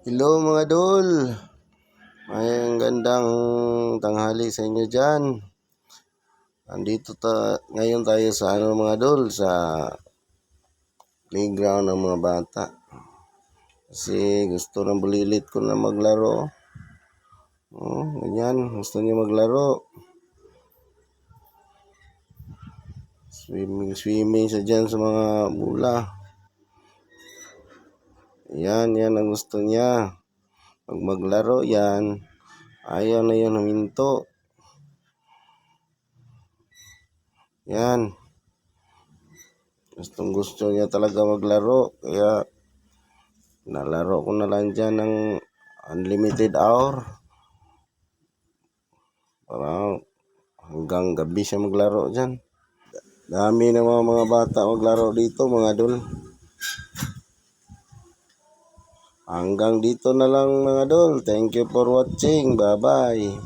Hello mga dol, ay ang gandang tanghali sa inyo dyan. Ngayon tayo sa mga dol, sa playground ng mga bata. Kasi gusto ng bulilit ko na maglaro. Ganyan, gusto niya maglaro. Swimming sa dyan sa mga bula. Yan ang gusto niya. Pag maglaro yan, ayaw na yun huminto. Yan. Gusto niya talaga maglaro. Kaya nalaro ko na lang dyan ng unlimited hour. Parang hanggang gabi siya maglaro dyan. Dami na mga bata maglaro dito mga dol. Hanggang dito na lang mga dol. Thank you for watching. Bye bye.